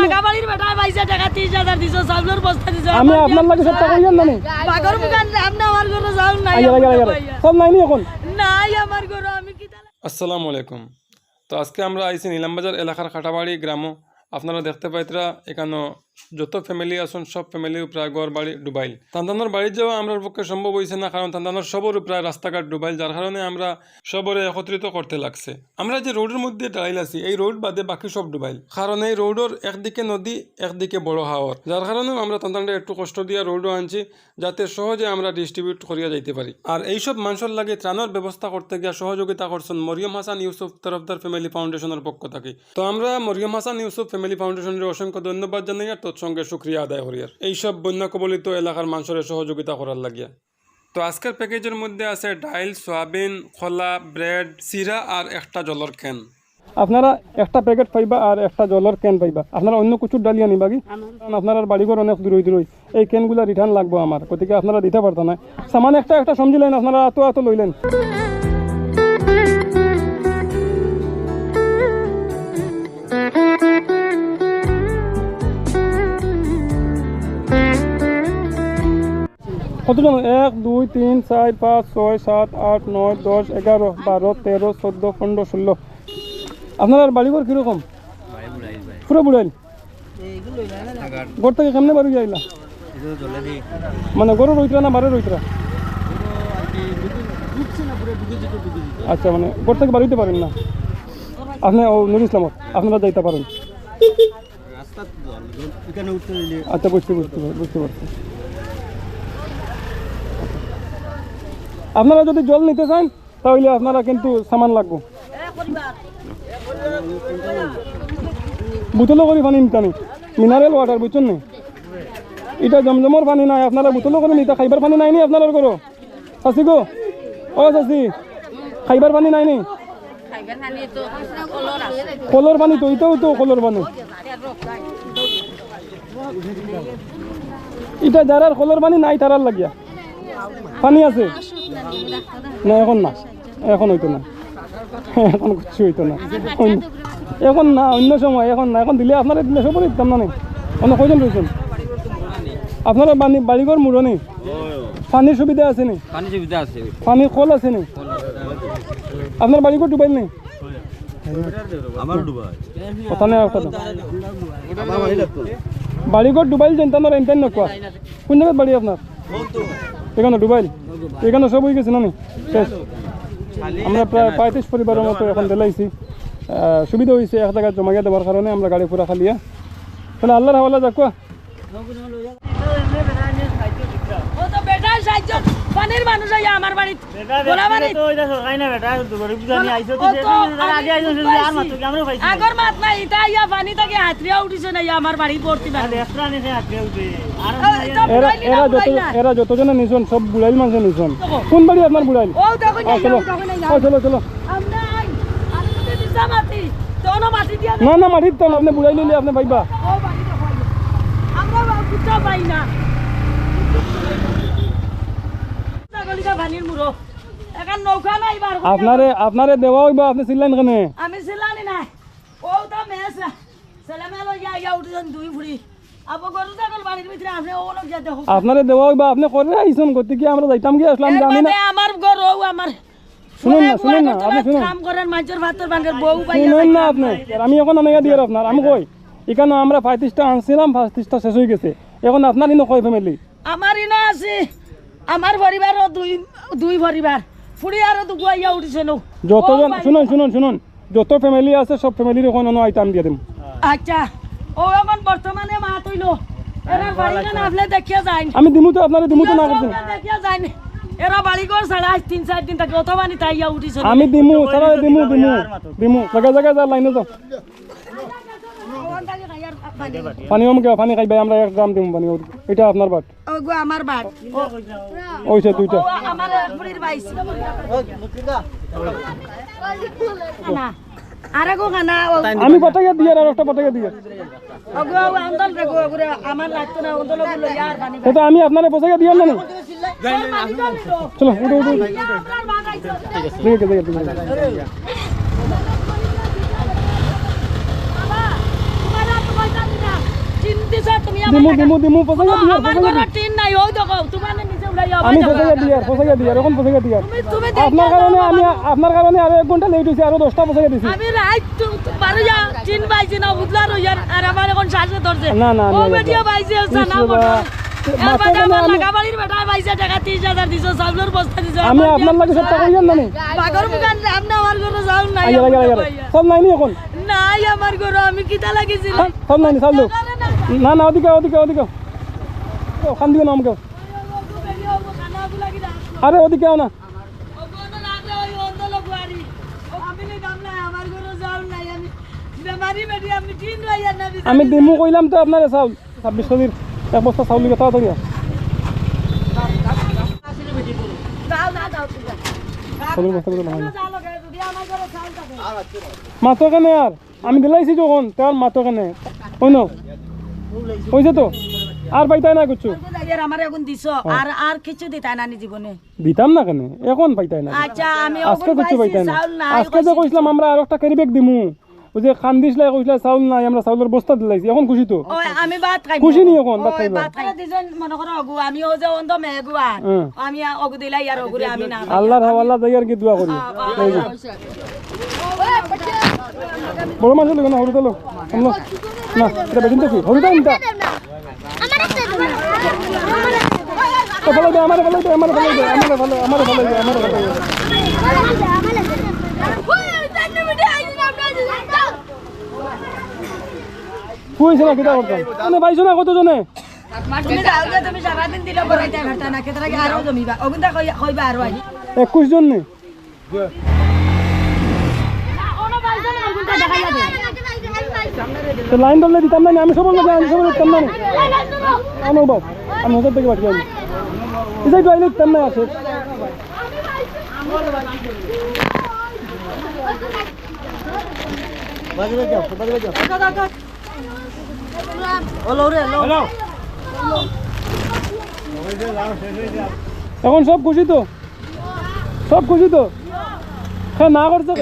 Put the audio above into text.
লাগাবাড়ির বেটা পয়সা টাকা 30,000 দিছো চাউলের বস্তা দিছো আমি আপনার লাগে সব টাকা দিয়েন না নি বাগর মুখান আপনি আমার ঘরে যাও নাই সব নাই নি এখন নাই আমার ঘরে আমি কি আসসালামু আলাইকুম। তো আজকে আমরা আইছি নীলামবাজার এলাকার খাটাবাড়ি গ্রাম। আপনারা দেখতে পাইতরা এখানে যত ফ্যামিলি আছেন সব ফ্যামিলির প্রায় ঘর বাড়ি ডুবাইল। তান্দানোর বাড়ি যাওয়া আমরা পক্ষে সম্ভব হয়েছে না, কারণ তান্দানোর সবর প্রায় রাস্তাঘাট ডুবাইল, যার কারণে আমরা সবরে একত্রিত করতে লাগছে। আমরা যে রোডের মধ্যে দাঁড়াইল আছি এই রোড বাদে বাকি সব ডুবাইল, কারণ এই রোডের একদিকে নদী একদিকে বড় হাওর, যার কারণে আমরা তান্দানটা একটু কষ্ট দিয়ে রোডও আনছি যাতে সহজে আমরা ডিস্ট্রিবিউট করিয়া যাইতে পারি। আর এইসব মানুষের লাগে ত্রাণের ব্যবস্থা করতে গিয়ে সহযোগিতা করছেন মরিয়ম হাসান ইউসুফ তরফদার ফ্যামিলি ফাউন্ডেশনের পক্ষ থেকে। তো আমরা মরিয়ম হাসান ইউসুফ ফ্যামিলি ফাউন্ডেশনের অসংখ্য ধন্যবাদ জানাই আর তৎসঙ্গে শুক্রিয়া আদায় করি আর এইসব বন্যা কবলিত এলাকার মানুষের সহযোগিতা করার লাগিয়া। তো আজকের প্যাকেজের মধ্যে আছে ডাইল, সয়াবিন, খোলা, ব্রেড, সিরা আর একটা জলের ক্যান। আপনারা একটা প্যাকেট পাইবা আর একটা জলের ক্যান পাইবা। আপনারা অন্য কিছু ডালিয়া নিবা কি, কারণ আপনার বাড়িঘর অনেক দূরই এই ক্যানগুলো রিটার্ন লাগবো আমার, গতিকে আপনারা দিতে পারতো না। সামান একটা সমঝিলেন, আপনারা এত লইলেন। কতজন? 1 2 3 4 5 6 7 8 9 10 11 12 13 14 15 16। আপনার বাড়িঘর কিরকম? পুরো বুড়াইল। ঘর থেকে কেমনে বাড়ি যাইলা? মানে ঘরে রইতরা না বারে রইতরা? আচ্ছা, মানে ঘর থেকে বাড়িতে পারেন না আপনি? নুর ইসলামত আপনারা যাইতে পারেন? আচ্ছা, বুঝতে পারছি। আপনারা যদি জল নিতে চান তাহলে আপনারা কিন্তু সামান লাগবে। বোতলও করে পানি নিতে নেই, মিনারেল ওয়াটার, বুঝছেন না? এটা জমজমর পানি নাই, আপনারা বোতলও করে নিতে। খাইবার পানি নাই নি আপনার করো? চাষি গো, ও চাষি, খাইবার পানি নাই নি? কলর পানি তো, এটাও তো কলর পানি। এটা যারার কলর পানি নাই তারার লাগিয়া পানি আছে না? এখন হইতো না, এখন কিছু হইতো না, এখন না, অন্য সময়, এখন না। এখন দিলে আপনারা দিলে সব দিতাম না। অন্য কয়জন রয়েছেন আপনারা? বাড়িঘর মুড়ো নেই? পানির সুবিধা আছে নি? পানির কল আছে নি? আপনার বাড়িঘর ডুবাইল নেই? কথা নেই, বাড়িঘর ডুবাইল যেন আপনার এনতেন নকুয়া। কোন জায়গায় বাড়ি আপনার? এখানে ডুবাইল, এখানে সব হয়ে গেছে না নি? শেষ। আমরা প্রায় 35 পরিবারের মতো এখন দিলাইছি। সুবিধা হয়েছে এক জায়গায় জমা গিয়ে দেওয়ার কারণে আমরা গাড়ি পুরা খালিয়া। তাহলে আল্লাহর হাওয়ালা যাক। পানির মানুষ আমার বাড়ি আগর মাত নাই, এটা ইয়া পানি থেকে হাতরিয়া উঠিছে না আমার বাড়ি ভর্তি। এরা যতজনে নিছন সব বুড়াইল মানুষ নিছন। কোন বাড়ি আপনার বুড়াইল? চলো। না মাটির তো আপনি বুড়াই নিলে আপনি পাইবা। আপনারে দেওয়া হইবা, আপনি চিল্লাইন কেন? আমি চিল্লানি নাই, ও তো মেস ছেলেমেয়ে ইয়া উঠেছেন দুই ফুড়ি। আপনারে দেওয়া হইবা, আপনি করে আইছেন গতিকে আমরা যাইতাম কি আসলাম জানি না। আমার ঘর আমার শুনুন না আপনি শুনুন না আপনি। আমি এখন অনেক দিয়ে আপনার আমি কই এখানে আমরা 35টা আনছিলাম, 35টা শেষ হয়ে গেছে। এখন আপনার ইনো কয় ফ্যামিলি? আমার ইনো আছে, আমার পরিবারও দুই পরিবার ফুড়ি আরো দুগুয়া ইয়া উঠিছে নো। যতজন শুনুন যত ফ্যামিলি আছে সব ফ্যামিলির এখন অন্য আইটেম দিয়ে দিম। আচ্ছা, ও এখন বর্তমানে মা তৈলো এরা বাড়ি না আপনি দেখিয়া যাই। আমি দিমু তো আপনারে দিমু তো না করছেন দেখিয়া যাই। এরা বাড়ি ঘর ছাড়া 3-4 দিন থাকে অত পানি তাই ইয়া উঠিছে। আমি দিমু সারা দিমু জায়গা যা লাইনে যাও। পানি পানি খাইবে, আমরা 1 গ্রাম দিমু পানি। এটা আপনার বাট? ওগো আমার বাট। ওইছে দুইটা আমার পুরির বাইস না আরেগো খানা আমি পটাকে দিয়ে আর একটা পটাকে দিয়ে ওগো আন্দোলন রে গো আমার লাগতো না আন্দোলন গুলো यार পানি। এটা আমি আপনারে পটাকে দিও না। চলো উঠো ঠিক আছে। দিছ তুমি দিমু আমার দিমু দিমু পছাইয়া দিয়ার আমার ঘরে টিন নাই ওই দেখো তোমার নিচে উড়াই আমি পছাইয়া দিয়ার এখন পছাইয়া দিয়ার তুমি আপনার কারণে আরো 1 ঘন্টা লেট হইছে আরো 10টা পছাইয়া দিছি আমি রাইট পারে যা টিন পাইছি না বুঝলা রইয়ার আর আমার এখন শ্বাসে ধরছে না না ও বেটিয়া পাইছে জানা বড় এবার আমার লাগাবাড়ির বেটা পাইছে টাকা 30000 দিছো চাউলের বস্তা দিছো আমি আপনার লাগে সব টাকা কইয়ান না নি বাগর মুখান আপনি আমার ঘরে যাও নাই আইয়া সব নাই নি এখন নাই আমার ঘরে আমি কিটা লাগিছিল সব নাই নি চালু না না ওদিকে খান দিও না আমাকে আরে ওদিকে আও না আমি দিমু কইলাম তো আপনারে চাউল 26 কেজির এক বস্তা চাউল লিখে তাড়াতাড়ি চাউলের বস্তা করে লাগাই মাতো কেনে আর আমি দিলাইছি যখন তার মাতো কেনে ওই না হয়েছে তো আর পাইতাই না কিছু আমার এখন দিছ আর আর কিছু দিতাই না জীবনে দিতাম না কেন এখন পাইতাই না আচ্ছা আমি আজকে কিছু পাইতাই না আজকে যে কইছিলাম আমরা আর একটা ক্যারি ব্যাগ দিমু ওই যে খান দিছলাই কইছলা চাউল নাই আমরা চাউলের বস্তা দিলাইছি এখন খুশি তো ওই আমি ভাত খাইব খুশি নি এখন ভাত খাইবা ভাত খাই দিছেন মনে করো অগু আমি ও যে অন্ধ মেগুয়া আমি অগু দিলাই আর অগুরে আমি না আল্লাহর হাওয়ালা যাইয়ার কি দোয়া করি এই যে বড় মাছ হলো না হলুদ হলো আমলো না এটা বেদিন তো কি হলুদ আনতা তো ভালো দে আমার ভালো দে কইছ না কিটা করতাম মানে পাইছো না কতজনে তুমি যাও যে তুমি সারা দিন দিলে বড়াইতে ঘাটা না কেতরা কি আরো জমিবা অগুনটা কইবা আরো আই 21 জন নে তো লাইন ধরলে দিতাম না আমি সবার লাগে আমি সবার দিতাম না আনো বাবা আমি হাজার থেকে বাকি আমি এটাই তো আইলে দিতাম না আছে এখন সব খুশি তো হ্যাঁ না করছে